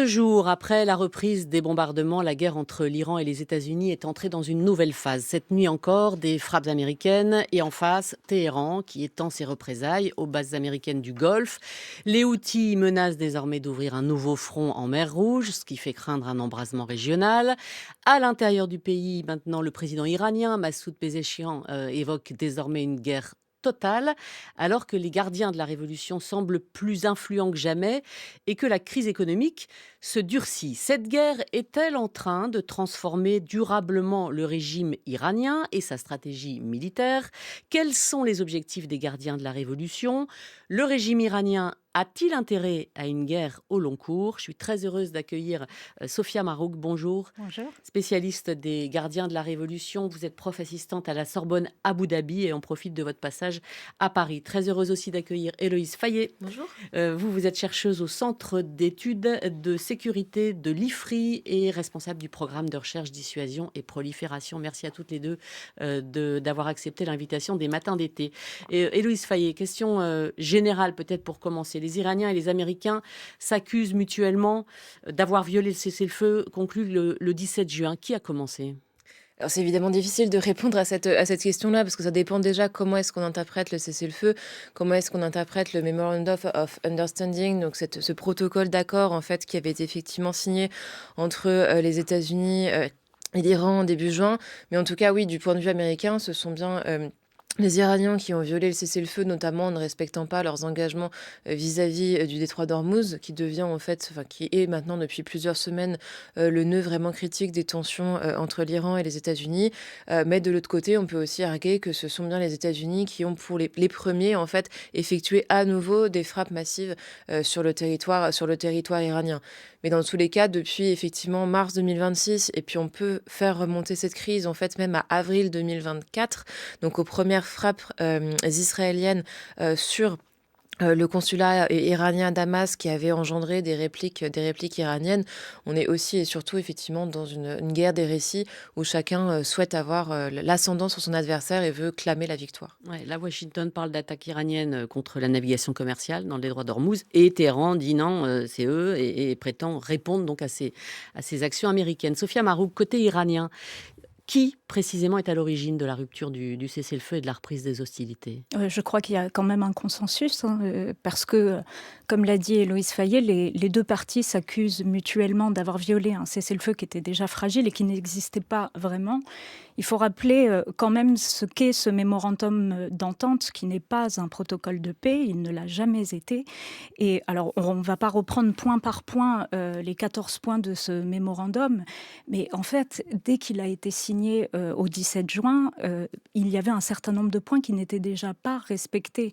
11 jours après la reprise des bombardements, la guerre entre l'Iran et les États-Unis est entrée dans une nouvelle phase. Cette nuit encore, des frappes américaines et en face, Téhéran qui étend ses représailles aux bases américaines du Golfe. Les Houthis menacent désormais d'ouvrir un nouveau front en mer Rouge, ce qui fait craindre un embrasement régional. À l'intérieur du pays, maintenant, le président iranien Massoud Pezeshkian évoque désormais une guerre totale, alors que les gardiens de la révolution semblent plus influents que jamais et que la crise économique se durcit. Cette guerre est-elle en train de transformer durablement le régime iranien et sa stratégie militaire? Quels sont les objectifs des gardiens de la révolution? Le régime iranien a-t-il intérêt à une guerre au long cours? Je suis très heureuse d'accueillir Sophia Marouk. Bonjour. Bonjour. Spécialiste des gardiens de la Révolution, vous êtes prof assistante à la Sorbonne Abu Dhabi et on profite de votre passage à Paris. Très heureuse aussi d'accueillir Héloïse Fayet. Bonjour. Vous êtes chercheuse au Centre d'études de sécurité de l'IFRI et responsable du programme de recherche, dissuasion et prolifération. Merci à toutes les deux d'avoir accepté l'invitation des matins d'été. Et Héloïse Fayet, question générale peut-être pour commencer. Les Iraniens et les Américains s'accusent mutuellement d'avoir violé le cessez-le-feu conclu le 17 juin. Qui a commencé? Alors c'est évidemment difficile de répondre à cette question-là parce que ça dépend déjà comment est-ce qu'on interprète le cessez-le-feu, comment est-ce qu'on interprète le Memorandum of Understanding, donc ce protocole d'accord en fait qui avait été effectivement signé entre les États-Unis et l'Iran début juin. Mais en tout cas, oui, du point de vue américain, ce sont bien les Iraniens qui ont violé le cessez-le-feu, notamment en ne respectant pas leurs engagements vis-à-vis du détroit d'Ormuz, qui devient en fait, enfin, qui est maintenant depuis plusieurs semaines le nœud vraiment critique des tensions entre l'Iran et les États-Unis. Mais de l'autre côté, on peut aussi arguer que ce sont bien les États-Unis qui ont pour les premiers en fait effectué à nouveau des frappes massives sur le territoire iranien. Mais dans tous les cas, depuis effectivement mars 2026, et puis on peut faire remonter cette crise en fait même à avril 2024, donc aux premières frappes israéliennes sur le consulat iranien à Damas qui avait engendré des répliques iraniennes. On est aussi et surtout effectivement dans une guerre des récits où chacun souhaite avoir l'ascendant sur son adversaire et veut clamer la victoire. Ouais, là, Washington parle d'attaque iranienne contre la navigation commerciale dans le détroit d'Ormuz et Téhéran dit non, c'est eux et prétend répondre donc à ces actions américaines. Sophia Marouk, côté iranien, qui précisément est à l'origine de la rupture du cessez-le-feu et de la reprise des hostilités? Je crois qu'il y a quand même un consensus, hein, parce que, comme l'a dit Héloïse Fayet, les 2 parties s'accusent mutuellement d'avoir violé un cessez-le-feu qui était déjà fragile et qui n'existait pas vraiment. Il faut rappeler, quand même ce qu'est ce mémorandum, d'entente qui n'est pas un protocole de paix, il ne l'a jamais été. Et alors on ne va pas reprendre point par point, les 14 points de ce mémorandum, mais en fait, dès qu'il a été signé, au 17 juin, il y avait un certain nombre de points qui n'étaient déjà pas respectés.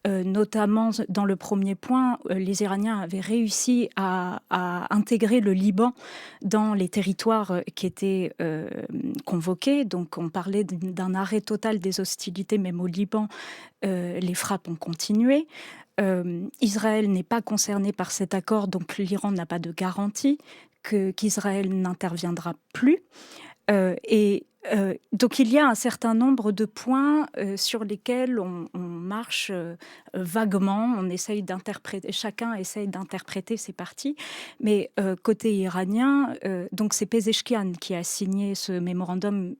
Notamment dans le premier point, les Iraniens avaient réussi à intégrer le Liban dans les territoires qui étaient convoqués. Donc on parlait d'un arrêt total des hostilités, même au Liban, les frappes ont continué. Israël n'est pas concerné par cet accord, donc l'Iran n'a pas de garantie qu'Israël n'interviendra plus. Donc il y a un certain nombre de points sur lesquels on marche vaguement, chacun essaye d'interpréter ses parties. Mais côté iranien, donc c'est Pezeshkian qui a signé ce mémorandum,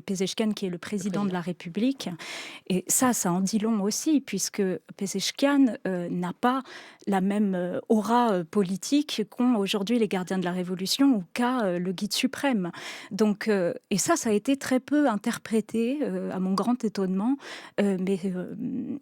Pezeshkian qui est le président de la République. Et ça en dit long aussi, puisque Pezeshkian n'a pas la même aura politique qu'ont aujourd'hui les gardiens de la Révolution ou qu'a le guide suprême. Donc, et ça a été très peu interprété, à mon grand étonnement. Mais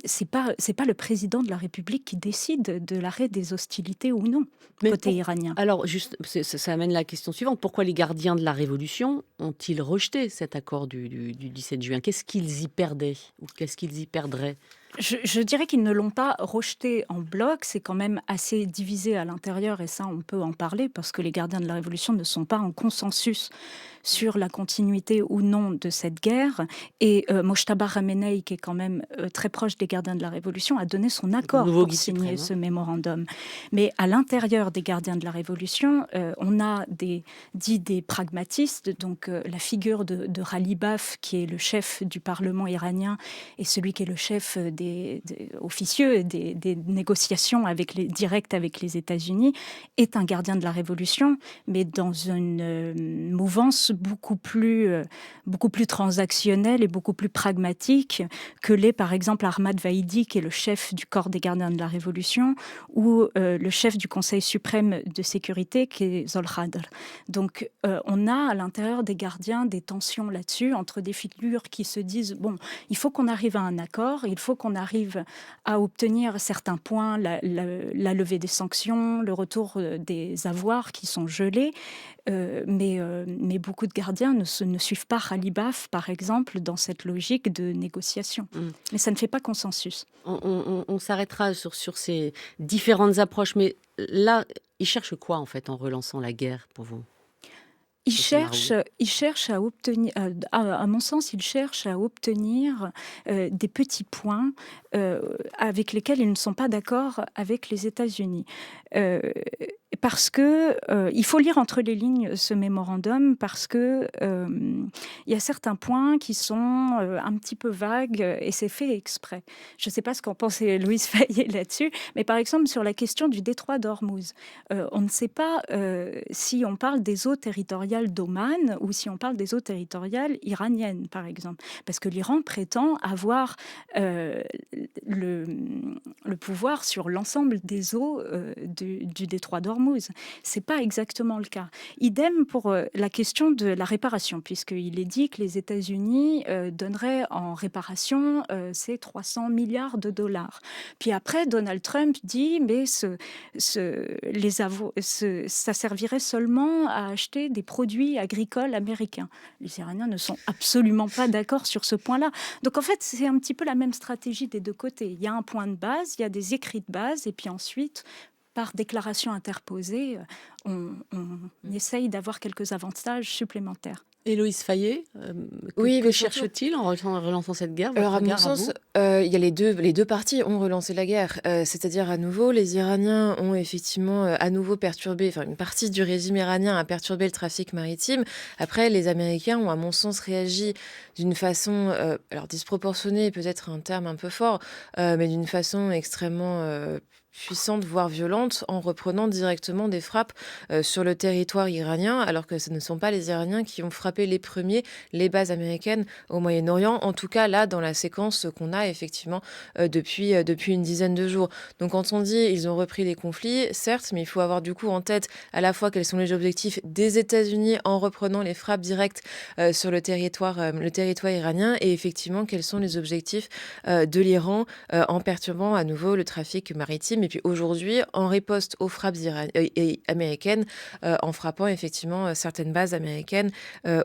c'est pas le président de la République qui décide de l'arrêt des hostilités ou non, Mais côté iranien. alors, juste, ça amène la question suivante. Pourquoi les gardiens de la Révolution ont-ils rejeté cet accord du 17 juin? Qu'est-ce qu'ils y perdaient ou qu'est-ce qu'ils y perdraient? Je dirais qu'ils ne l'ont pas rejeté en bloc, c'est quand même assez divisé à l'intérieur et ça on peut en parler parce que les gardiens de la Révolution ne sont pas en consensus sur la continuité ou non de cette guerre. Et Mojtaba Khamenei, qui est quand même très proche des gardiens de la Révolution, a donné son Le accord nouveau pour guide signer suprême, hein. ce mémorandum. Mais à l'intérieur des gardiens de la Révolution, on a des pragmatistes, donc la figure de Rali Baf, qui est le chef du Parlement iranien et celui qui est le chef officieux des négociations directes avec les États-Unis, est un gardien de la révolution, mais dans une mouvance beaucoup plus transactionnelle et beaucoup plus pragmatique que l'est par exemple Ahmad Vahidi, qui est le chef du corps des gardiens de la révolution, ou le chef du Conseil suprême de sécurité, qui est Zolkhadr. Donc on a à l'intérieur des gardiens des tensions là-dessus, entre des figures qui se disent, bon, il faut qu'on arrive à un accord, il faut qu'on arrive à obtenir certains points, la levée des sanctions, le retour des avoirs qui sont gelés, mais beaucoup de gardiens ne suivent pas Khalibaf, par exemple, dans cette logique de négociation. Mais ça ne fait pas consensus. On s'arrêtera sur ces différentes approches, mais là, ils cherchent quoi en fait en relançant la guerre pour vous? Ils cherchent à obtenir, à mon sens, ils cherchent à obtenir des petits points avec lesquels ils ne sont pas d'accord avec les États-Unis. Parce que il faut lire entre les lignes ce mémorandum, parce que il y a certains points qui sont un petit peu vagues et c'est fait exprès. Je ne sais pas ce qu'en pense Louise Fayet là-dessus, mais par exemple sur la question du détroit d'Ormuz, on ne sait pas si on parle des eaux territoriales d'Oman ou si on parle des eaux territoriales iraniennes, par exemple, parce que l'Iran prétend avoir le pouvoir sur l'ensemble des eaux du détroit d'Ormuz. C'est pas exactement le cas. Idem pour la question de la réparation, puisqu'il est dit que les États-Unis donneraient en réparation ces 300 milliards de dollars. Puis après, Donald Trump dit mais ça servirait seulement à acheter des produits agricoles américains. Les Iraniens ne sont absolument pas d'accord sur ce point-là. Donc en fait, c'est un petit peu la même stratégie des deux côtés. Il y a un point de base, il y a des écrits de base, et puis ensuite, par déclaration interposée, on essaye d'avoir quelques avantages supplémentaires. Héloïse Fayet, que cherche-t-il en relançant cette guerre? Alors, à mon sens, il y a les deux parties ont relancé la guerre. C'est-à-dire, à nouveau, les Iraniens ont effectivement à nouveau perturbé, enfin, une partie du régime iranien a perturbé le trafic maritime. Après, les Américains ont, à mon sens, réagi d'une façon, alors disproportionnée, peut-être un terme un peu fort, mais d'une façon extrêmement puissante, voire violente, en reprenant directement des frappes sur le territoire iranien, alors que ce ne sont pas les Iraniens qui ont frappé les premiers les bases américaines au Moyen-Orient, en tout cas là, dans la séquence qu'on a effectivement depuis une dizaine de jours. Donc quand on dit ils ont repris les conflits, certes, mais il faut avoir du coup en tête à la fois quels sont les objectifs des États-Unis en reprenant les frappes directes sur le territoire iranien, et effectivement quels sont les objectifs de l'Iran en perturbant à nouveau le trafic maritime. Et puis aujourd'hui, en riposte aux frappes américaines, en frappant effectivement certaines bases américaines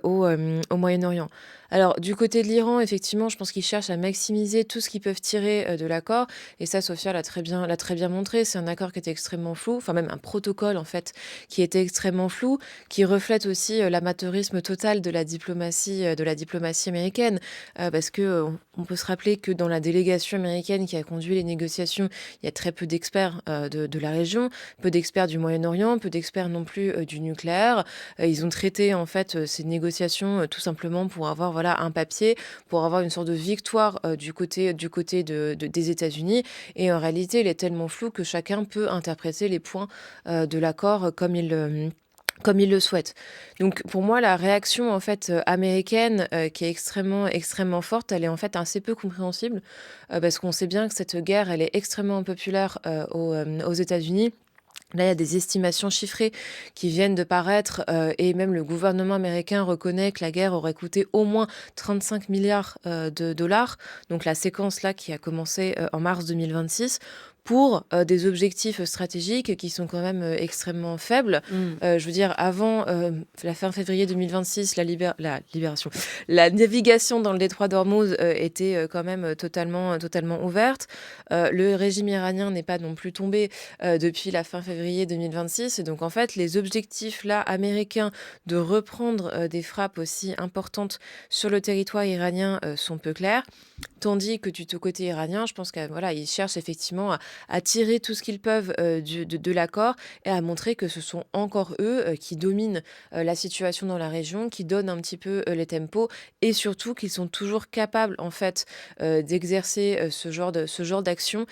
au Moyen-Orient. Alors, du côté de l'Iran, effectivement, je pense qu'ils cherchent à maximiser tout ce qu'ils peuvent tirer de l'accord. Et ça, Sophia l'a très bien montré. C'est un accord qui était extrêmement flou, enfin même un protocole, en fait, qui était extrêmement flou, qui reflète aussi l'amateurisme total de la diplomatie américaine. Parce que on peut se rappeler que dans la délégation américaine qui a conduit les négociations, il y a très peu d'experts de la région, peu d'experts du Moyen-Orient, peu d'experts non plus du nucléaire. Ils ont traité, en fait, ces négociations tout simplement pour avoir un papier, pour avoir une sorte de victoire du côté des États-Unis. Et en réalité, il est tellement flou que chacun peut interpréter les points de l'accord comme il le souhaite. Donc pour moi, la réaction en fait américaine qui est extrêmement forte, elle est en fait assez peu compréhensible parce qu'on sait bien que cette guerre, elle est extrêmement populaire aux États-Unis. Là, il y a des estimations chiffrées qui viennent de paraître et même le gouvernement américain reconnaît que la guerre aurait coûté au moins 35 milliards de dollars. Donc la séquence là qui a commencé en mars 2026 pour des objectifs stratégiques qui sont quand même extrêmement faibles. Je veux dire, avant la fin février 2026, la navigation dans le détroit d'Ormuz était quand même totalement ouverte. Le régime iranien n'est pas non plus tombé depuis la fin février 2026. Et donc, en fait, les objectifs là américains de reprendre des frappes aussi importantes sur le territoire iranien sont peu clairs. Tandis que du côté iranien, je pense qu'ils cherchent effectivement à tirer tout ce qu'ils peuvent de l'accord et à montrer que ce sont encore eux qui dominent la situation dans la région, qui donnent un petit peu les tempos et surtout qu'ils sont toujours capables en fait d'exercer ce genre d'action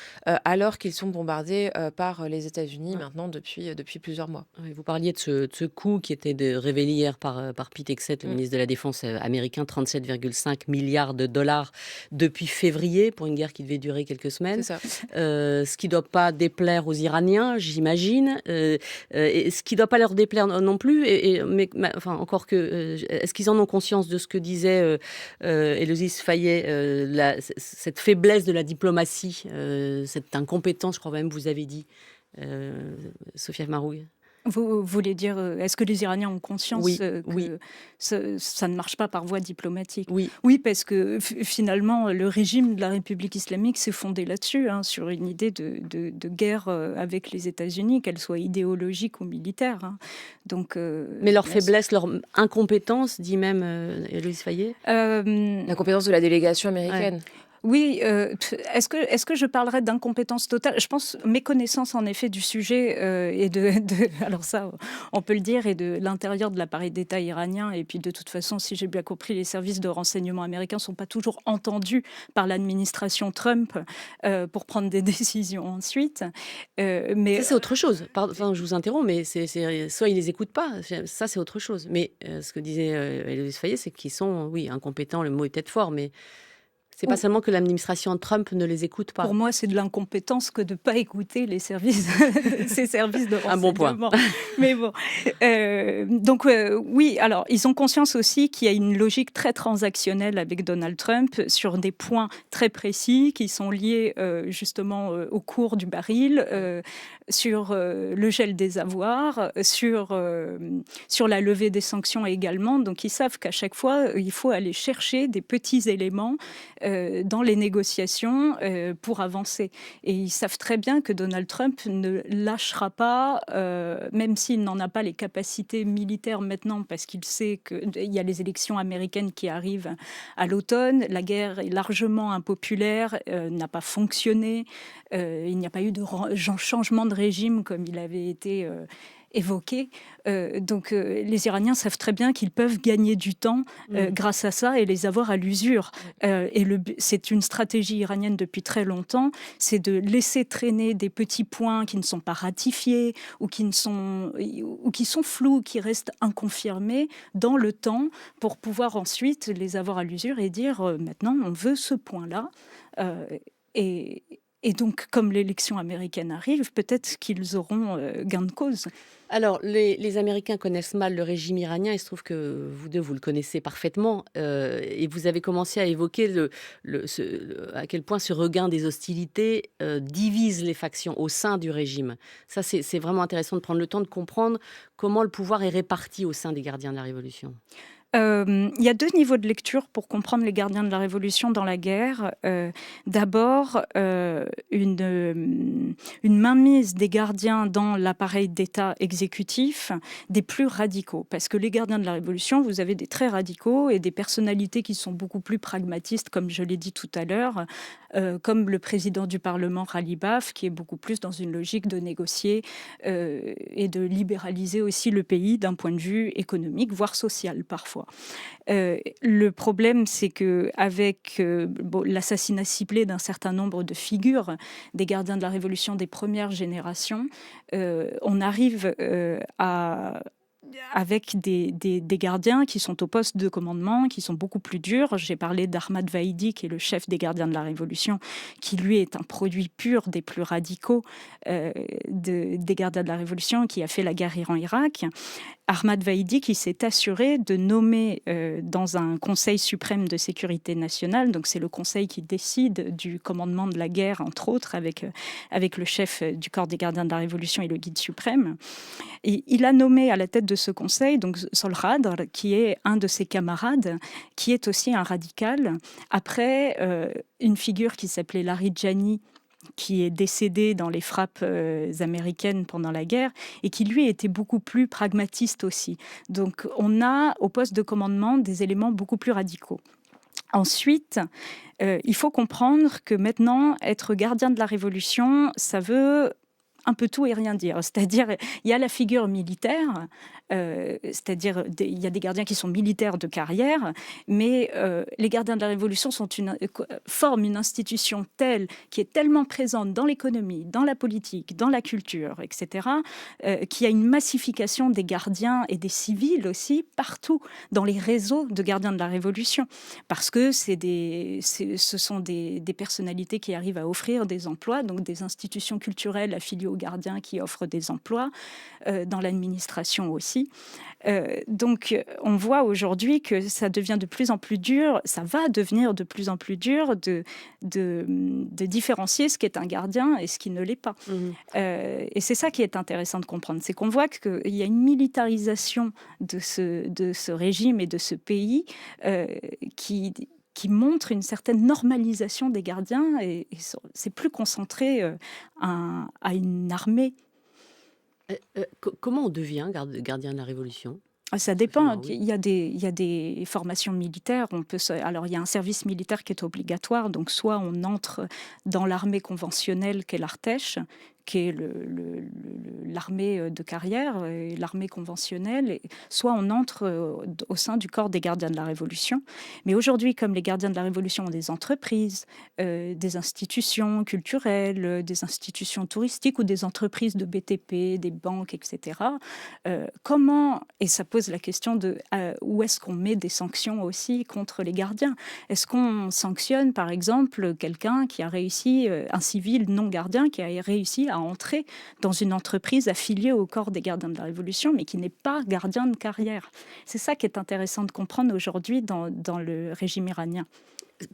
alors qu'ils sont bombardés par les États-Unis maintenant depuis plusieurs mois. Ouais, vous parliez de ce coup qui était révélé hier par Pete Hegseth, le ministre de la Défense américain, 37,5 milliards de dollars depuis février pour une guerre qui devait durer quelques C'est semaines. ça. Ce qui ne doit pas déplaire aux Iraniens, j'imagine, et ce qui ne doit pas leur déplaire non plus. Enfin, encore que, est-ce qu'ils en ont conscience de ce que disait Élosine Fayet, cette faiblesse de la diplomatie, cette incompétence, je crois même vous avez dit, Sophia Marouille? Vous voulez dire, est-ce que les Iraniens ont conscience Oui, que oui, ça ne marche pas par voie diplomatique? oui. Oui, parce que finalement, le régime de la République islamique s'est fondé là-dessus, hein, sur une idée de guerre avec les États-Unis, qu'elle soit idéologique ou militaire. Hein. Donc, Mais leur bien faiblesse, leur incompétence, dit même Élosine Fayet. sûr. La compétence de la délégation Ouais. américaine. Oui, est-ce que je parlerais d'incompétence totale? Je pense méconnaissance en effet du sujet et alors ça, on peut le dire, et de l'intérieur de l'appareil d'État iranien. Et puis de toute façon, si j'ai bien compris, les services de renseignement américains sont pas toujours entendus par l'administration Trump pour prendre des décisions ensuite. Ça, Mais c'est autre chose. Enfin, je vous interromps, mais soit ils les écoutent pas. Ça, c'est autre chose. Mais ce que disait Élosine Fayet, c'est qu'ils sont, oui, incompétents. Le mot est peut-être fort, mais c'est pas seulement que l'administration Trump ne les écoute pas. pour moi, c'est de l'incompétence que de ne pas écouter les services, ces services de Un bon point. renseignement. Mais bon, donc oui, alors ils ont conscience aussi qu'il y a une logique très transactionnelle avec Donald Trump sur des points très précis qui sont liés justement au cours du baril, sur le gel des avoirs, sur la levée des sanctions également. Donc ils savent qu'à chaque fois, il faut aller chercher des petits éléments dans les négociations pour avancer. Et ils savent très bien que Donald Trump ne lâchera pas, même s'il n'en a pas les capacités militaires maintenant, parce qu'il sait qu'il y a les élections américaines qui arrivent à l'automne. La guerre est largement impopulaire, n'a pas fonctionné. Il n'y a pas eu de changement de régime comme il avait été évoqué. Donc les Iraniens savent très bien qu'ils peuvent gagner du temps grâce à ça et les avoir à l'usure. C'est une stratégie iranienne depuis très longtemps, c'est de laisser traîner des petits points qui ne sont pas ratifiés ou qui sont flous, qui restent inconfirmés dans le temps pour pouvoir ensuite les avoir à l'usure et dire maintenant on veut ce point-là. Et donc, comme l'élection américaine arrive, peut-être qu'ils auront gain de cause. Alors, les Américains connaissent mal le régime iranien. Il se trouve que vous deux, vous le connaissez parfaitement. Et vous avez commencé à évoquer à quel point ce regain des hostilités divise les factions au sein du régime. Ça, c'est vraiment intéressant de prendre le temps de comprendre comment le pouvoir est réparti au sein des gardiens de la Révolution. Il y a deux niveaux de lecture pour comprendre les gardiens de la Révolution dans la guerre. D'abord, une mainmise des gardiens dans l'appareil d'État exécutif des plus radicaux. Parce que les gardiens de la Révolution, vous avez des très radicaux et des personnalités qui sont beaucoup plus pragmatistes, comme je l'ai dit tout à l'heure, comme le président du Parlement, Khalibaf, qui est beaucoup plus dans une logique de négocier et de libéraliser aussi le pays d'un point de vue économique, voire social parfois. Le problème, c'est qu'avec l'assassinat ciblé d'un certain nombre de figures des gardiens de la Révolution des premières générations, on arrive avec des gardiens qui sont au poste de commandement, qui sont beaucoup plus durs. J'ai parlé d'Ahmad Vahidi, qui est le chef des gardiens de la Révolution, qui lui est un produit pur des plus radicaux des gardiens de la Révolution, qui a fait la guerre Iran-Irak. Ahmad Vahidi qui s'est assuré de nommer dans un Conseil suprême de sécurité nationale, donc c'est le conseil qui décide du commandement de la guerre, entre autres, avec le chef du corps des gardiens de la Révolution et le guide suprême. Et il a nommé à la tête de ce conseil, donc Solhadr, qui est un de ses camarades, qui est aussi un radical, après une figure qui s'appelait Larijani, qui est décédé dans les frappes américaines pendant la guerre et qui, lui, était beaucoup plus pragmatiste aussi. Donc, on a au poste de commandement des éléments beaucoup plus radicaux. Ensuite, il faut comprendre que maintenant, être gardien de la Révolution, ça veut un peu tout et rien dire. C'est-à-dire, il y a la figure militaire, c'est-à-dire il y a des gardiens qui sont militaires de carrière, mais les gardiens de la Révolution forment une institution telle, qui est tellement présente dans l'économie, dans la politique, dans la culture, etc., qu'il y a une massification des gardiens et des civils aussi partout dans les réseaux de gardiens de la Révolution, parce que ce sont des personnalités qui arrivent à offrir des emplois, donc des institutions culturelles affiliées aux gardiens qui offrent des emplois, dans l'administration aussi. Donc on voit aujourd'hui que ça devient de plus en plus dur, ça va devenir de plus en plus dur de différencier ce qui est un gardien et ce qui ne l'est pas. Et c'est ça qui est intéressant de comprendre, c'est qu'on voit qu'il y a une militarisation de ce régime et de ce pays qui montre une certaine normalisation des gardiens, et c'est plus concentré à une armée. Comment on devient gardien de la Révolution? Ça dépend. Oui. Il y a des formations militaires. Alors, il y a un service militaire qui est obligatoire. Donc, soit on entre dans l'armée conventionnelle qu'est l'Artèche, qui est l'armée de carrière, l'armée conventionnelle, soit on entre au sein du corps des gardiens de la Révolution. Mais aujourd'hui, comme les gardiens de la Révolution ont des entreprises, des institutions culturelles, des institutions touristiques ou des entreprises de BTP, des banques, etc., comment, et ça pose la question de où est-ce qu'on met des sanctions aussi contre les gardiens? Est-ce qu'on sanctionne, par exemple, quelqu'un qui a réussi, un civil non gardien, qui a réussi à entrer dans une entreprise affiliée au corps des gardiens de la Révolution, mais qui n'est pas gardien de carrière? C'est ça qui est intéressant de comprendre aujourd'hui dans le régime iranien.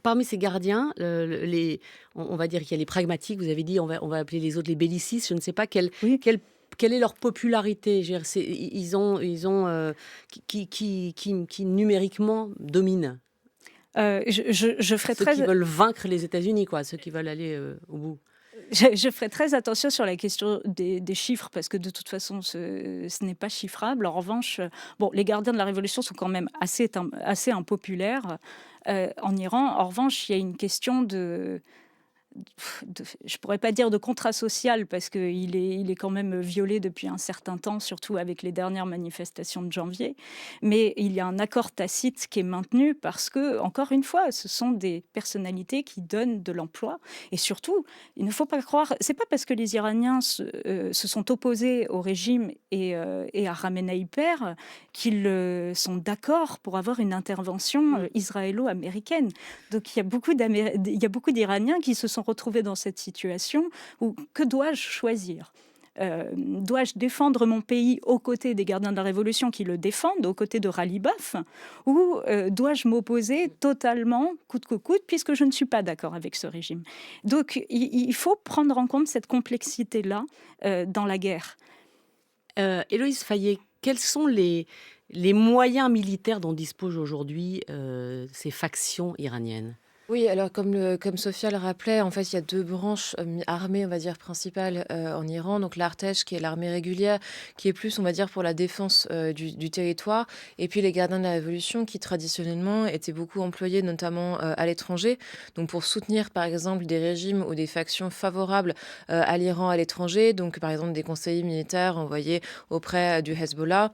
Parmi ces gardiens, on va dire qu'il y a les pragmatiques, vous avez dit, on va appeler les autres les bellicistes, je ne sais pas Oui. quelle est leur popularité? Je veux dire, ils ont qui numériquement domine? Je ferai Ceux qui veulent vaincre les États-Unis, quoi, ceux qui veulent aller au bout. Je ferai très attention sur la question des chiffres, parce que de toute façon, ce n'est pas chiffrable. En revanche, les gardiens de la Révolution sont quand même assez impopulaires en Iran. En revanche, il y a une question je pourrais pas dire de contrat social, parce qu'il est quand même violé depuis un certain temps, surtout avec les dernières manifestations de janvier. Mais il y a un accord tacite qui est maintenu parce que, encore une fois, ce sont des personnalités qui donnent de l'emploi. Et surtout, il ne faut pas croire, c'est pas parce que les Iraniens se sont opposés au régime et à Khamenei père qu'ils sont d'accord pour avoir une intervention israélo-américaine. Donc il y a beaucoup d'Iraniens qui se sont retrouvés dans cette situation où que dois-je choisir? Dois-je défendre mon pays aux côtés des gardiens de la Révolution qui le défendent, aux côtés de Ralibaf, ou dois-je m'opposer totalement, coûte que coûte, puisque je ne suis pas d'accord avec ce régime? Donc il faut prendre en compte cette complexité-là dans la guerre. Héloïse Fayet, quels sont les moyens militaires dont disposent aujourd'hui ces factions iraniennes? Oui, alors comme Sophia le rappelait, en fait, il y a deux branches armées, on va dire, principales en Iran. Donc l'Artèche, qui est l'armée régulière, qui est plus, on va dire, pour la défense du territoire. Et puis les gardiens de la Révolution, qui traditionnellement étaient beaucoup employés, notamment à l'étranger. Donc pour soutenir, par exemple, des régimes ou des factions favorables à l'Iran à l'étranger. Donc par exemple, des conseillers militaires envoyés auprès du Hezbollah,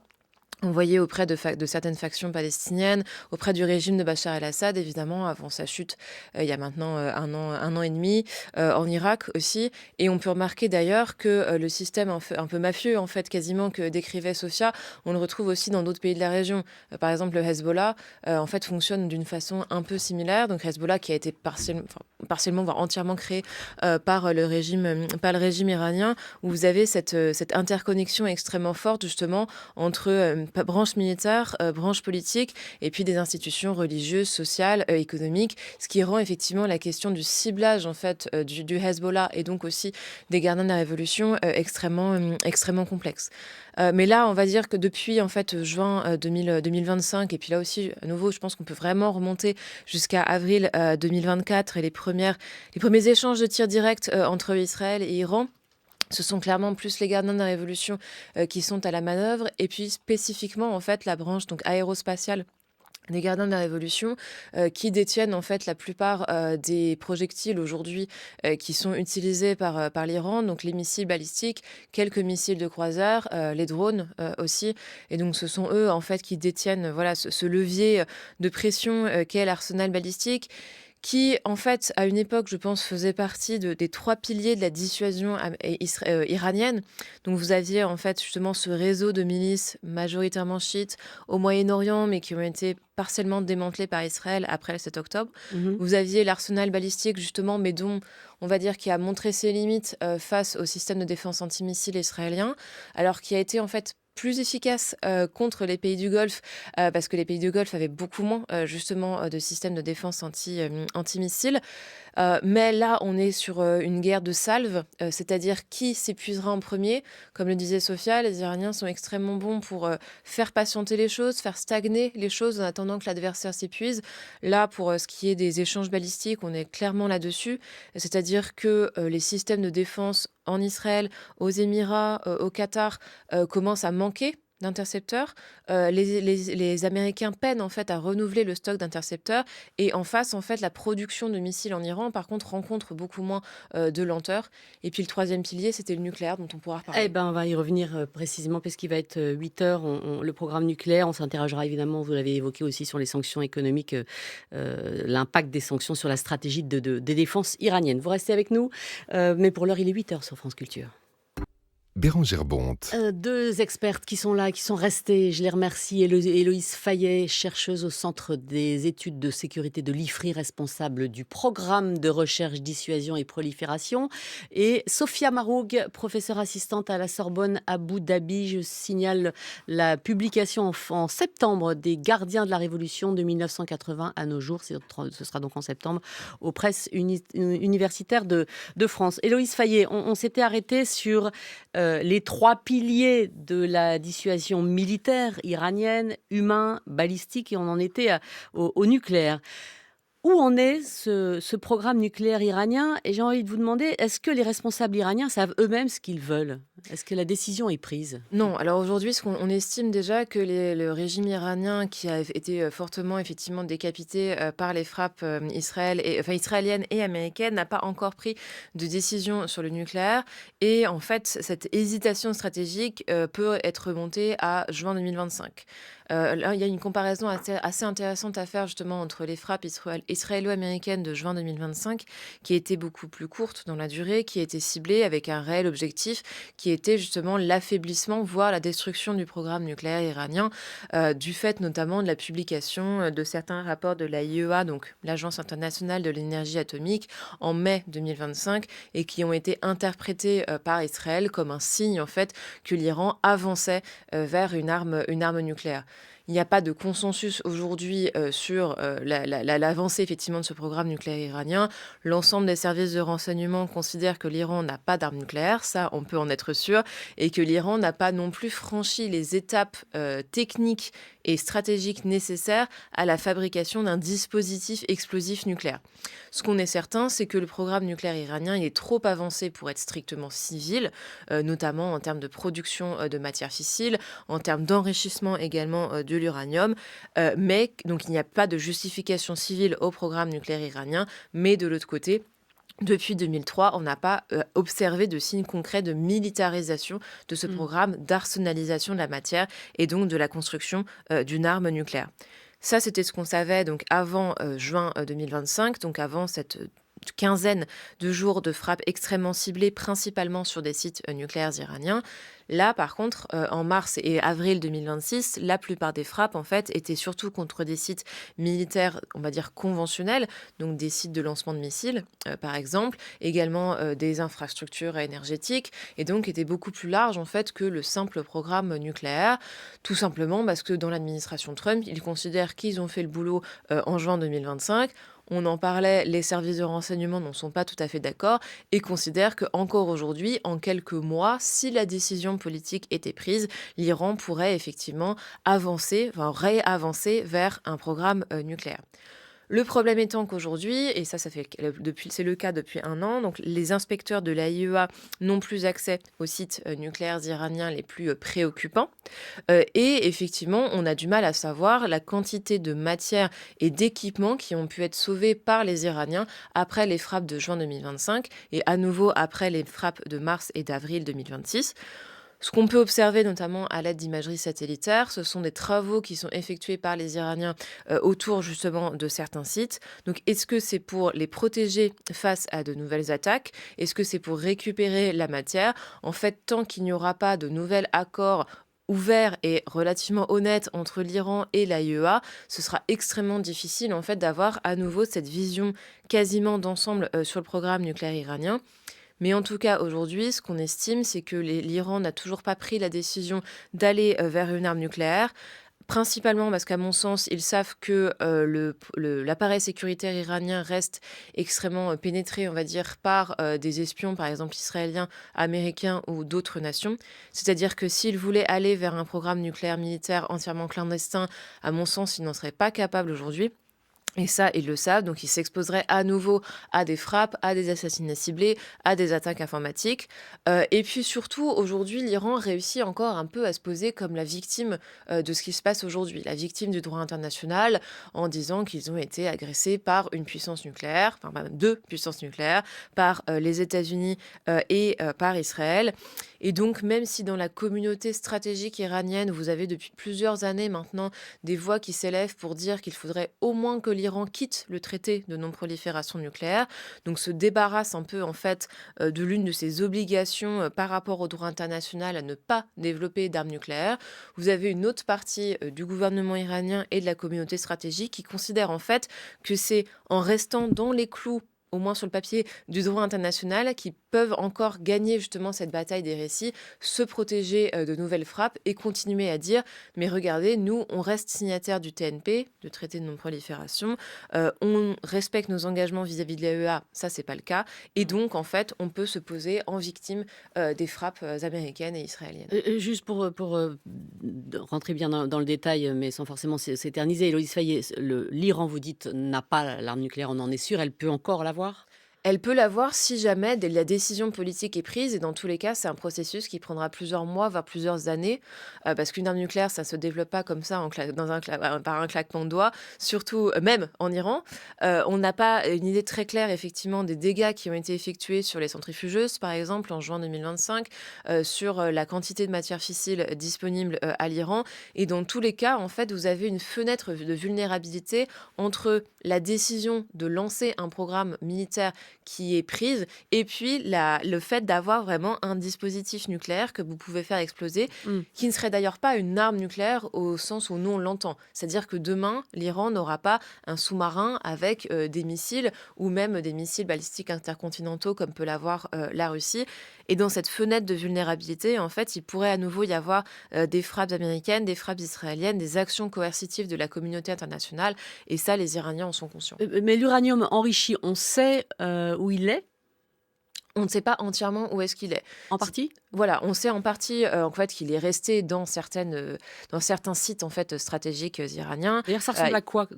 envoyé auprès de certaines factions palestiniennes, auprès du régime de Bachar el-Assad, évidemment, avant sa chute, il y a maintenant un an et demi, en Irak aussi. Et on peut remarquer d'ailleurs que le système un peu mafieux, en fait, quasiment, que décrivait Sophia, on le retrouve aussi dans d'autres pays de la région. Par exemple, le Hezbollah, en fait, fonctionne d'une façon un peu similaire. Donc Hezbollah qui a été partiellement, voire entièrement créé par le régime iranien, où vous avez cette interconnexion extrêmement forte, justement, entre branche militaire, branche politique, et puis des institutions religieuses, sociales, économiques, ce qui rend effectivement la question du ciblage, en fait, du Hezbollah, et donc aussi des gardiens de la Révolution, extrêmement complexe. Mais là, on va dire que depuis, en fait, juin 2025, et puis là aussi, à nouveau, je pense qu'on peut vraiment remonter jusqu'à avril 2024, et les premiers échanges de tirs directs entre Israël et Iran, ce sont clairement plus les gardiens de la Révolution qui sont à la manœuvre, et puis spécifiquement, en fait, la branche donc aérospatiale des gardiens de la Révolution, qui détiennent en fait la plupart des projectiles aujourd'hui qui sont utilisés par l'Iran, donc les missiles balistiques, quelques missiles de croisière, les drones aussi. Et donc ce sont eux en fait qui détiennent voilà, ce levier de pression qu'est l'arsenal balistique, qui, en fait, à une époque, je pense, faisait partie des 3 piliers de la dissuasion iranienne. Donc vous aviez, en fait, justement ce réseau de milices majoritairement chiites au Moyen-Orient, mais qui ont été partiellement démantelés par Israël après le 7 octobre. Mhm. Vous aviez l'arsenal balistique, justement, mais dont, on va dire, qui a montré ses limites face au système de défense antimissile israélien, alors qui a été, en fait, plus efficace contre les pays du Golfe, parce que les pays du Golfe avaient beaucoup moins justement de systèmes de défense antimissiles. Mais là, on est sur une guerre de salve, c'est-à-dire qui s'épuisera en premier. Comme le disait Sophia, les Iraniens sont extrêmement bons pour faire patienter les choses, faire stagner les choses en attendant que l'adversaire s'épuise. Là, pour ce qui est des échanges balistiques, on est clairement là-dessus. C'est-à-dire que les systèmes de défense en Israël, aux Émirats, au Qatar, commencent à manquer d'intercepteurs. Les Américains peinent en fait à renouveler le stock d'intercepteurs, et en face, en fait, la production de missiles en Iran, par contre, rencontre beaucoup moins de lenteur. Et puis le troisième pilier, c'était le nucléaire, dont on pourra Eh reparler. ben, on va y revenir précisément parce qu'il va être 8 heures. Le programme nucléaire, on s'interrogera évidemment, vous l'avez évoqué aussi, sur les sanctions économiques, l'impact des sanctions sur la stratégie des défenses iraniennes. Vous restez avec nous, mais pour l'heure, il est 8 heures sur France Culture. Bérangère Bonte. Deux expertes qui sont là, qui sont restées. Je les remercie. Héloïse Fayet, chercheuse au Centre des études de sécurité de l'IFRI, responsable du programme de recherche, dissuasion et prolifération. Et Sophia Maroug, professeure assistante à la Sorbonne Abu Dhabi. Je signale la publication en septembre des Gardiens de la Révolution de 1980 à nos jours. Ce sera donc en septembre aux presses universitaires de France. Héloïse Fayet, on s'était arrêté sur les 3 piliers de la dissuasion militaire iranienne, humain, balistique, et on en était au nucléaire. Où en est ce programme nucléaire iranien? Et j'ai envie de vous demander, est-ce que les responsables iraniens savent eux-mêmes ce qu'ils veulent? Est-ce que la décision est prise? Non, alors aujourd'hui, on estime déjà que le régime iranien, qui a été fortement effectivement décapité par les frappes israéliennes et américaines, n'a pas encore pris de décision sur le nucléaire. Et en fait, cette hésitation stratégique peut être remontée à juin 2025. Là, il y a une comparaison assez intéressante à faire justement entre les frappes israélo-américaines de juin 2025, qui étaient beaucoup plus courtes dans la durée, qui étaient ciblées avec un réel objectif, qui était justement l'affaiblissement, voire la destruction du programme nucléaire iranien, du fait notamment de la publication de certains rapports de la IEA, donc l'Agence internationale de l'énergie atomique, en mai 2025, et qui ont été interprétés par Israël comme un signe en fait que l'Iran avançait vers une arme nucléaire. Il n'y a pas de consensus aujourd'hui sur l'avancée effectivement de ce programme nucléaire iranien. L'ensemble des services de renseignement considèrent que l'Iran n'a pas d'armes nucléaires, ça on peut en être sûr, et que l'Iran n'a pas non plus franchi les étapes techniques et stratégiques nécessaires à la fabrication d'un dispositif explosif nucléaire. Ce qu'on est certain, c'est que le programme nucléaire iranien il est trop avancé pour être strictement civil, notamment en termes de production de matières fissiles, en termes d'enrichissement également de l'uranium, mais donc il n'y a pas de justification civile au programme nucléaire iranien, mais de l'autre côté, depuis 2003, on n'a pas observé de signes concrets de militarisation de ce programme, d'arsenalisation de la matière et donc de la construction d'une arme nucléaire. Ça, c'était ce qu'on savait donc avant juin 2025, donc avant cette quinzaine de jours de frappes extrêmement ciblées, principalement sur des sites nucléaires iraniens. Là, par contre, en mars et avril 2026, la plupart des frappes, en fait, étaient surtout contre des sites militaires, on va dire conventionnels, donc des sites de lancement de missiles, par exemple, également des infrastructures énergétiques, et donc étaient beaucoup plus larges, en fait, que le simple programme nucléaire, tout simplement parce que dans l'administration Trump, ils considèrent qu'ils ont fait le boulot en juin 2025. On en parlait, les services de renseignement n'en sont pas tout à fait d'accord et considèrent qu'encore aujourd'hui, en quelques mois, si la décision politique était prise, l'Iran pourrait effectivement réavancer vers un programme nucléaire. Le problème étant qu'aujourd'hui, et ça c'est le cas depuis 1 an, donc les inspecteurs de l'AIEA n'ont plus accès aux sites nucléaires iraniens les plus préoccupants. Et effectivement, on a du mal à savoir la quantité de matière et d'équipements qui ont pu être sauvés par les Iraniens après les frappes de juin 2025 et à nouveau après les frappes de mars et d'avril 2026. Ce qu'on peut observer notamment à l'aide d'imagerie satellitaire, ce sont des travaux qui sont effectués par les Iraniens autour justement de certains sites. Donc est-ce que c'est pour les protéger face à de nouvelles attaques? Est-ce que c'est pour récupérer la matière? En fait, tant qu'il n'y aura pas de nouvel accord ouvert et relativement honnête entre l'Iran et l'AIEA, ce sera extrêmement difficile en fait d'avoir à nouveau cette vision quasiment d'ensemble sur le programme nucléaire iranien. Mais en tout cas, aujourd'hui, ce qu'on estime, c'est que l'Iran n'a toujours pas pris la décision d'aller vers une arme nucléaire. Principalement parce qu'à mon sens, ils savent que l'appareil sécuritaire iranien reste extrêmement pénétré, on va dire, par des espions, par exemple israéliens, américains ou d'autres nations. C'est-à-dire que s'ils voulaient aller vers un programme nucléaire militaire entièrement clandestin, à mon sens, ils n'en seraient pas capables aujourd'hui. Et ça, ils le savent, donc ils s'exposeraient à nouveau à des frappes, à des assassinats ciblés, à des attaques informatiques. Et puis surtout, aujourd'hui, l'Iran réussit encore un peu à se poser comme la victime de ce qui se passe aujourd'hui, la victime du droit international, en disant qu'ils ont été agressés par une puissance nucléaire, enfin même 2 puissances nucléaires, par les États-Unis et par Israël. Et donc, même si dans la communauté stratégique iranienne, vous avez depuis plusieurs années maintenant des voix qui s'élèvent pour dire qu'il faudrait au moins que l'Iran quitte le traité de non-prolifération nucléaire, donc se débarrasse un peu en fait de l'une de ses obligations par rapport au droit international à ne pas développer d'armes nucléaires. Vous avez une autre partie du gouvernement iranien et de la communauté stratégique qui considère en fait que c'est en restant dans les clous, au moins sur le papier, du droit international, qui peuvent encore gagner justement cette bataille des récits, se protéger de nouvelles frappes et continuer à dire mais regardez, nous, on reste signataire du TNP, du traité de non-prolifération, on respecte nos engagements vis-à-vis de l'AEA, ça c'est pas le cas, et donc en fait, on peut se poser en victime des frappes américaines et israéliennes. Juste pour rentrer bien dans le détail, mais sans forcément s'éterniser, Héloïse Fayet, l'Iran, vous dites, n'a pas l'arme nucléaire, on en est sûr, elle peut encore l'avoir? Elle peut l'avoir si jamais la décision politique est prise, et dans tous les cas, c'est un processus qui prendra plusieurs mois, voire plusieurs années, parce qu'une arme nucléaire, ça se développe pas comme ça par un claquement de doigts, surtout même en Iran. On n'a pas une idée très claire, effectivement, des dégâts qui ont été effectués sur les centrifugeuses, par exemple, en juin 2025, sur la quantité de matière fissile disponible à l'Iran. Et dans tous les cas, en fait, vous avez une fenêtre de vulnérabilité entre la décision de lancer un programme militaire qui est prise, et puis le fait d'avoir vraiment un dispositif nucléaire que vous pouvez faire exploser, qui ne serait d'ailleurs pas une arme nucléaire au sens où nous on l'entend. C'est-à-dire que demain, l'Iran n'aura pas un sous-marin avec des missiles ou même des missiles balistiques intercontinentaux comme peut l'avoir la Russie. Et dans cette fenêtre de vulnérabilité, en fait, il pourrait à nouveau y avoir des frappes américaines, des frappes israéliennes, des actions coercitives de la communauté internationale. Et ça, les Iraniens en sont conscients. Mais l'uranium enrichi, on sait où il est? On ne sait pas entièrement où est-ce qu'il est. En partie? Voilà, on sait en partie en fait qu'il est resté dans certains sites en fait stratégiques iraniens. D'ailleurs, ça ressemble à quoi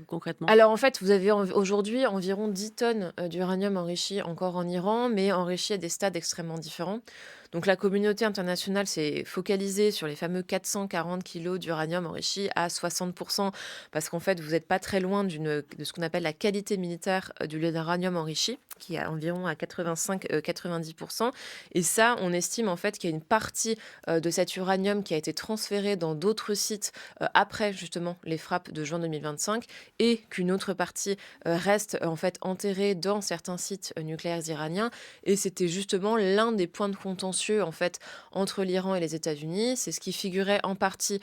concrètement? Alors en fait, vous avez aujourd'hui environ 10 tonnes d'uranium enrichi encore en Iran, mais enrichi à des stades extrêmement différents. Donc la communauté internationale s'est focalisée sur les fameux 440 kilos d'uranium enrichi à 60%, parce qu'en fait, vous n'êtes pas très loin de ce qu'on appelle la qualité militaire de l'uranium enrichi, qui est environ à 85-90%. Et ça, on estime en fait qu'il y a une partie de cet uranium qui a été transférée dans d'autres sites après justement les frappes de juin 2025, et qu'une autre partie reste en fait enterrée dans certains sites nucléaires iraniens. Et c'était justement l'un des points de contention en fait entre l'Iran et les États-Unis. C'est ce qui figurait en partie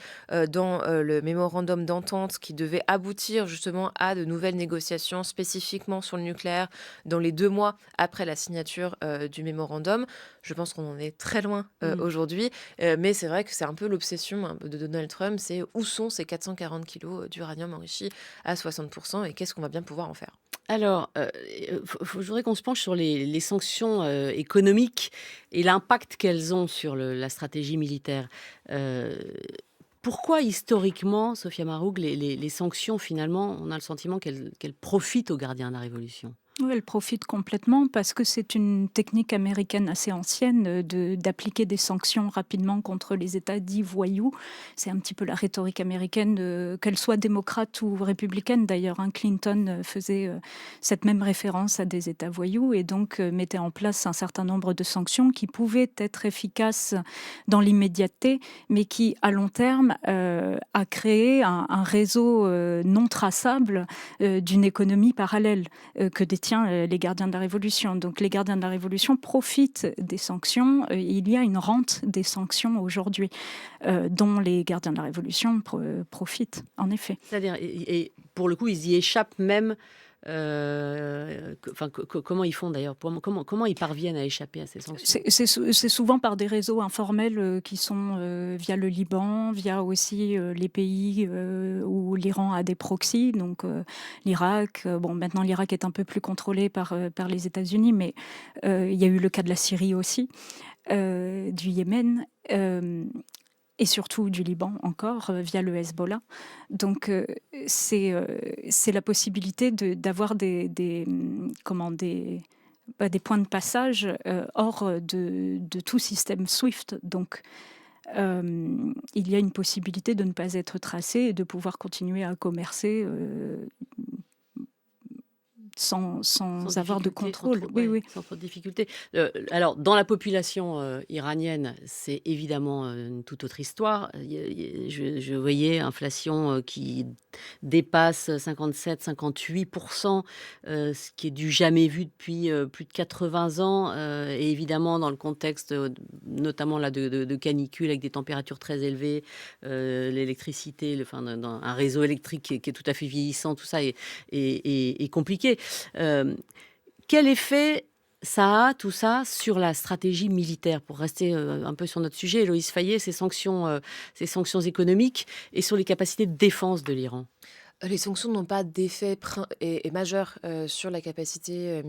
dans le mémorandum d'entente qui devait aboutir justement à de nouvelles négociations spécifiquement sur le nucléaire dans les 2 mois après la signature du mémorandum. Je pense qu'on en est très loin aujourd'hui, mais c'est vrai que c'est un peu l'obsession de Donald Trump, c'est où sont ces 440 kilos d'uranium enrichi à 60% et qu'est-ce qu'on va bien pouvoir en faire. Alors, je voudrais qu'on se penche sur les sanctions économiques et l'impact qu'elles ont sur la stratégie militaire. Pourquoi historiquement, Sophia Maroug, les sanctions finalement, on a le sentiment qu'elles profitent aux gardiens de la révolution? Oui, elle profite complètement parce que c'est une technique américaine assez ancienne d'appliquer des sanctions rapidement contre les États dits voyous. C'est un petit peu la rhétorique américaine, qu'elle soit démocrate ou républicaine d'ailleurs, hein. Clinton faisait cette même référence à des États voyous et donc mettait en place un certain nombre de sanctions qui pouvaient être efficaces dans l'immédiateté, mais qui à long terme a créé un réseau non traçable d'une économie parallèle que détient les gardiens de la Révolution. Donc les gardiens de la Révolution profitent des sanctions. Il y a une rente des sanctions aujourd'hui dont les gardiens de la Révolution profitent, en effet. C'est-à-dire, et pour le coup, ils y échappent même. Comment ils font d'ailleurs? Comment ils parviennent à échapper à ces sanctions? C'est souvent par des réseaux informels qui sont via le Liban, via aussi les pays où l'Iran a des proxys, donc l'Irak. Bon, maintenant l'Irak est un peu plus contrôlé par les États-Unis, mais il y a eu le cas de la Syrie aussi, du Yémen. Et surtout du Liban encore, via le Hezbollah. Donc c'est la possibilité d'avoir des points de passage hors de tout système SWIFT. Donc il y a une possibilité de ne pas être tracé et de pouvoir continuer à commercer sans avoir de contrôle. Oui. Sans trop de difficulté. Alors, dans la population iranienne, c'est évidemment une toute autre histoire. Je voyais inflation qui dépasse 57-58%, ce qui est du jamais vu depuis plus de 80 ans. Et évidemment, dans le contexte notamment là, de canicule avec des températures très élevées, l'électricité, un réseau électrique qui est tout à fait vieillissant, tout ça est compliqué. Quel effet ça a, tout ça, sur la stratégie militaire? Pour rester un peu sur notre sujet, Héloïse Fayet, ces sanctions économiques et sur les capacités de défense de l'Iran. Les sanctions n'ont pas d'effet majeur sur les capacités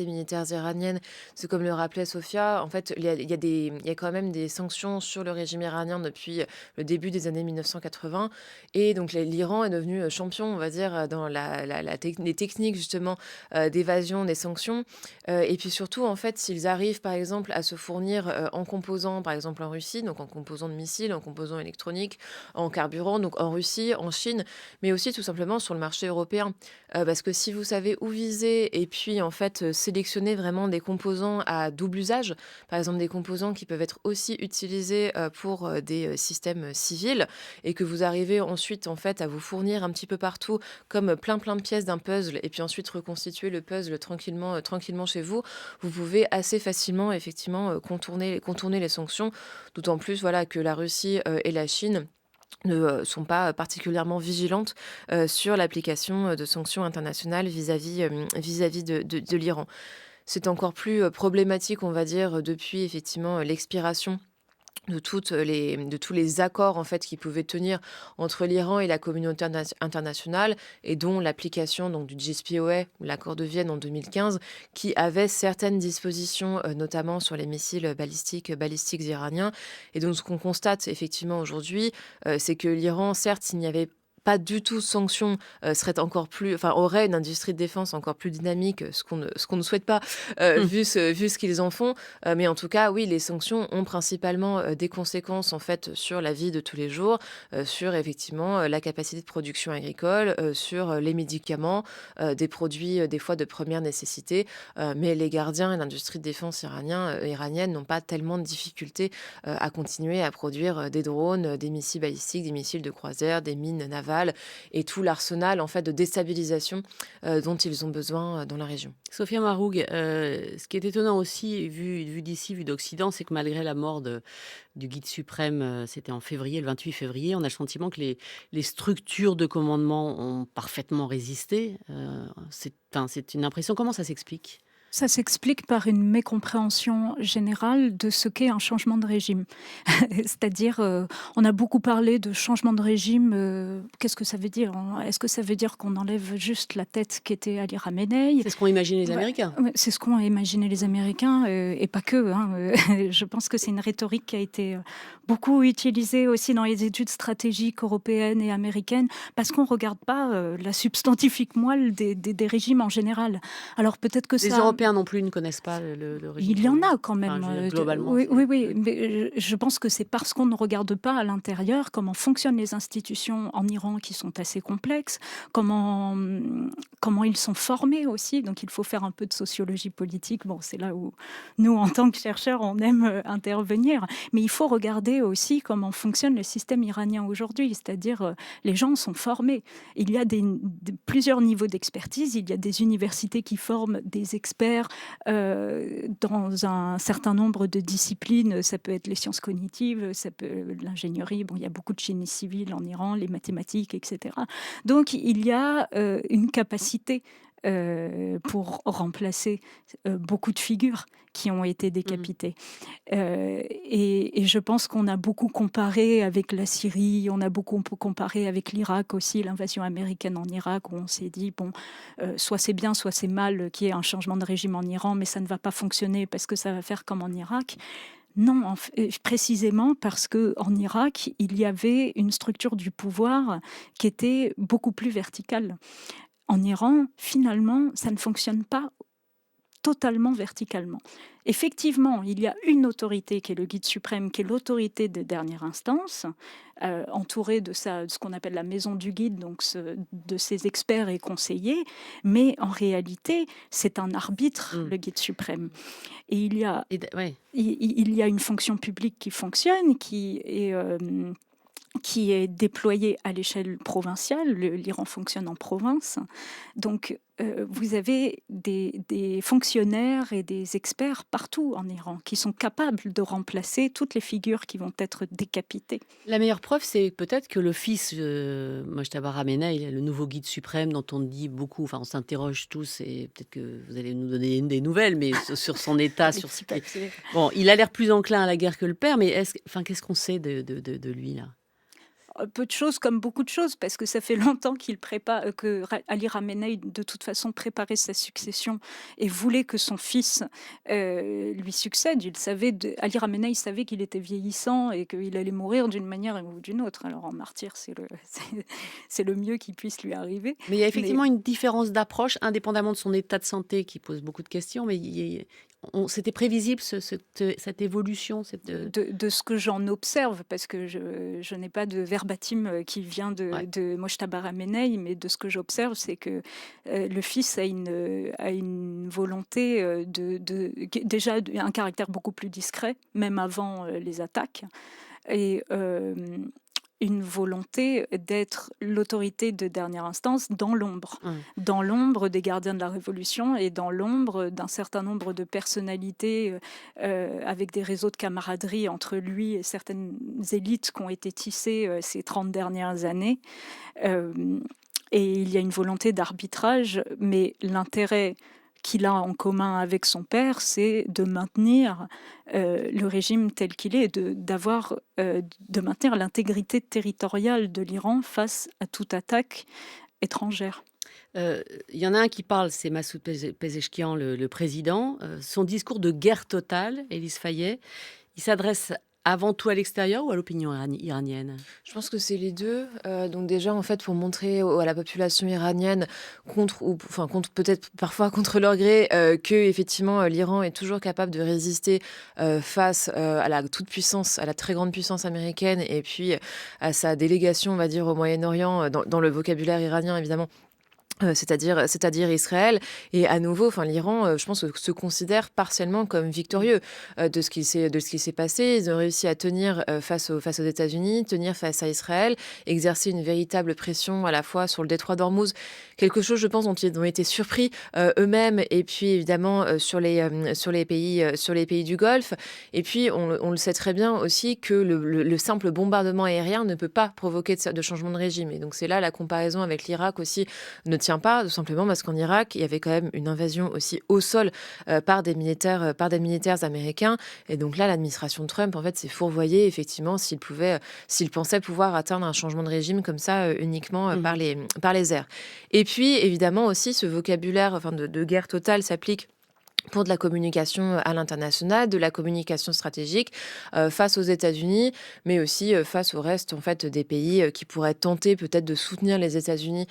militaires iraniennes. C'est comme le rappelait Sophia, en fait, il y a quand même des sanctions sur le régime iranien depuis le début des années 1980. Et donc l'Iran est devenu champion, on va dire, dans les techniques justement d'évasion des sanctions. Et puis surtout, en fait, s'ils arrivent par exemple à se fournir en composants, par exemple en Russie, donc en composants de missiles, en composants électroniques, en carburant, donc en Russie, en Chine, mais aussi tout simplement sur le marché européen. Parce que si vous savez où viser et puis en fait sélectionner vraiment des composants à double usage, par exemple des composants qui peuvent être aussi utilisés pour des systèmes civils et que vous arrivez ensuite en fait à vous fournir un petit peu partout comme plein de pièces d'un puzzle et puis ensuite reconstituer le puzzle tranquillement chez vous, vous pouvez assez facilement effectivement contourner les sanctions, d'autant plus voilà que la Russie et la Chine ne sont pas particulièrement vigilantes sur l'application de sanctions internationales vis-à-vis de l'Iran. C'est encore plus problématique, on va dire, depuis effectivement l'expiration de tous les accords en fait qui pouvaient tenir entre l'Iran et la communauté internationale et dont l'application donc du JCPOA, l'accord de Vienne en 2015, qui avait certaines dispositions notamment sur les missiles balistiques iraniens. Et donc ce qu'on constate effectivement aujourd'hui, c'est que l'Iran, certes, s'il n'y avait pas du tout de sanctions, aurait une industrie de défense encore plus dynamique, ce qu'on ne souhaite pas, vu ce qu'ils en font. Mais en tout cas, oui, les sanctions ont principalement des conséquences en fait sur la vie de tous les jours, sur effectivement la capacité de production agricole, sur les médicaments, des produits des fois de première nécessité. Mais les gardiens et l'industrie de défense iranienne n'ont pas tellement de difficultés à continuer à produire des drones, des missiles balistiques, des missiles de croisière, des mines navales et tout l'arsenal en fait de déstabilisation dont ils ont besoin dans la région. Sophia Maroug, ce qui est étonnant aussi, vu d'ici, vu d'Occident, c'est que malgré la mort du guide suprême, c'était en février, le 28 février, on a le sentiment que les structures de commandement ont parfaitement résisté. C'est une impression. Comment ça s'explique? Ça s'explique par une mécompréhension générale de ce qu'est un changement de régime. C'est-à-dire, on a beaucoup parlé de changement de régime. Qu'est-ce que ça veut dire? Est-ce que ça veut dire qu'on enlève juste la tête qui était Ali Khamenei? C'est ce qu'ont imaginé les Américains. C'est ce qu'ont imaginé les Américains, et pas que. Je pense que c'est une rhétorique qui a été beaucoup utilisé aussi dans les études stratégiques européennes et américaines, parce qu'on ne regarde pas la substantifique moelle des régimes en général. Alors peut-être que Les ça... Européens non plus ne connaissent pas le régime Il y en chaviste. a quand Enfin, même. je veux dire, globalement, Oui, c'est... oui, oui. Mais je pense que c'est parce qu'on ne regarde pas à l'intérieur comment fonctionnent les institutions en Iran, qui sont assez complexes, comment ils sont formés aussi. Donc il faut faire un peu de sociologie politique. Bon, c'est là où nous, en tant que chercheurs, on aime intervenir. Mais il faut regarder aussi comment fonctionne le système iranien aujourd'hui. C'est-à-dire, les gens sont formés. Il y a plusieurs niveaux d'expertise. Il y a des universités qui forment des experts dans un certain nombre de disciplines. Ça peut être les sciences cognitives, ça peut l'ingénierie. Bon, il y a beaucoup de génie civil en Iran, les mathématiques, etc. Donc, il y a une capacité pour remplacer beaucoup de figures qui ont été décapitées. Et je pense qu'on a beaucoup comparé avec la Syrie, on a beaucoup comparé avec l'Irak aussi, l'invasion américaine en Irak, où on s'est dit, bon, soit c'est bien, soit c'est mal qu'il y ait un changement de régime en Iran, mais ça ne va pas fonctionner parce que ça va faire comme en Irak. Non, précisément parce qu'en Irak, il y avait une structure du pouvoir qui était beaucoup plus verticale. En Iran, finalement, ça ne fonctionne pas totalement verticalement. Effectivement, il y a une autorité qui est le guide suprême, qui est l'autorité de dernière instance, entourée de ce qu'on appelle la maison du guide, donc de ses experts et conseillers, mais en réalité, c'est un arbitre, le guide suprême. Et il y a, il y a une fonction publique qui fonctionne, qui est déployé à l'échelle provinciale. L'Iran fonctionne en province. Donc, vous avez des fonctionnaires et des experts partout en Iran qui sont capables de remplacer toutes les figures qui vont être décapitées. La meilleure preuve, c'est peut-être que le fils Mojtaba Ramenei, le nouveau guide suprême dont on dit beaucoup, enfin on s'interroge tous, et peut-être que vous allez nous donner des nouvelles, mais sur son état, sur ce bon, il a l'air plus enclin à la guerre que le père, mais qu'est-ce qu'on sait de lui là? Peu de choses, comme beaucoup de choses, parce que ça fait longtemps qu'il prépare, que Ali Khamenei, de toute façon, préparait sa succession et voulait que son fils lui succède. Ali Khamenei savait qu'il était vieillissant et qu'il allait mourir d'une manière ou d'une autre. Alors en martyr, c'est le mieux qui puisse lui arriver. Mais il y a effectivement une différence d'approche, indépendamment de son état de santé qui pose beaucoup de questions, mais c'était prévisible cette évolution de ce que j'en observe, parce que je n'ai pas de verbatim qui vient de Mojtaba Ramenei, mais de ce que j'observe, c'est que le fils a une volonté déjà un caractère beaucoup plus discret, même avant les attaques, et une volonté d'être l'autorité de dernière instance dans l'ombre des gardiens de la Révolution et dans l'ombre d'un certain nombre de personnalités avec des réseaux de camaraderie entre lui et certaines élites qui ont été tissées ces 30 dernières années. Et il y a une volonté d'arbitrage, mais l'intérêt qu'il a en commun avec son père, c'est de maintenir le régime tel qu'il est, de maintenir l'intégrité territoriale de l'Iran face à toute attaque étrangère. Il y en a un qui parle, c'est Massoud Pezeshkian, le président. Son discours de guerre totale, Élise Fayet, il s'adresse avant tout à l'extérieur ou à l'opinion iranienne? Je pense que c'est les deux. Donc déjà, en fait, pour montrer à la population iranienne, contre peut-être parfois contre leur gré, que effectivement l'Iran est toujours capable de résister face à la toute-puissance, à la très grande puissance américaine, et puis à sa délégation, on va dire, au Moyen-Orient, dans le vocabulaire iranien, évidemment. C'est-à-dire Israël. Et à nouveau, l'Iran, je pense, se considère partiellement comme victorieux de ce qui s'est passé. Ils ont réussi à tenir face aux États-Unis, tenir face à Israël, exercer une véritable pression à la fois sur le détroit d'Ormuz, quelque chose, je pense, dont ils ont été surpris eux-mêmes, et puis évidemment sur les pays du Golfe. Et puis, on le sait très bien aussi que le simple bombardement aérien ne peut pas provoquer de changement de régime. Et donc, c'est là la comparaison avec l'Irak aussi ne tient pas, tout simplement parce qu'en Irak, il y avait quand même une invasion aussi au sol par des militaires américains. Et donc là, l'administration Trump, en fait, s'est fourvoyée, effectivement, s'il pensait pouvoir atteindre un changement de régime comme ça uniquement par les airs. Et puis, évidemment, aussi, ce vocabulaire de guerre totale s'applique pour de la communication à l'international, de la communication stratégique face aux États-Unis, mais aussi face au reste en fait des pays qui pourraient tenter peut-être de soutenir les États-Unis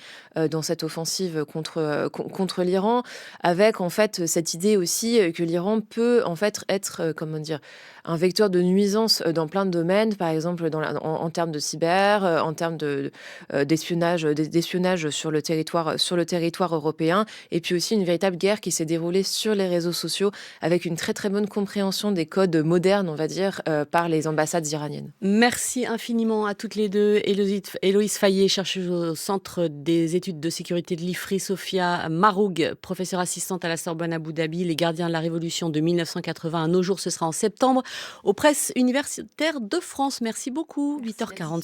dans cette offensive contre l'Iran, avec en fait cette idée aussi que l'Iran peut en fait être comment dire un vecteur de nuisance dans plein de domaines, par exemple en termes de cyber, en termes d'espionnage sur le territoire européen, et puis aussi une véritable guerre qui s'est déroulée sur les réseaux sociaux avec une très très bonne compréhension des codes modernes, on va dire, par les ambassades iraniennes. Merci infiniment à toutes les deux. Héloïse Fayet, chercheuse au Centre des études de sécurité de l'IFRI, Sophia Maroug, professeure assistante à la Sorbonne Abu Dhabi, les gardiens de la Révolution de 1980 à nos jours, ce sera en septembre, aux presses universitaires de France. Merci beaucoup, 8h40 sur France.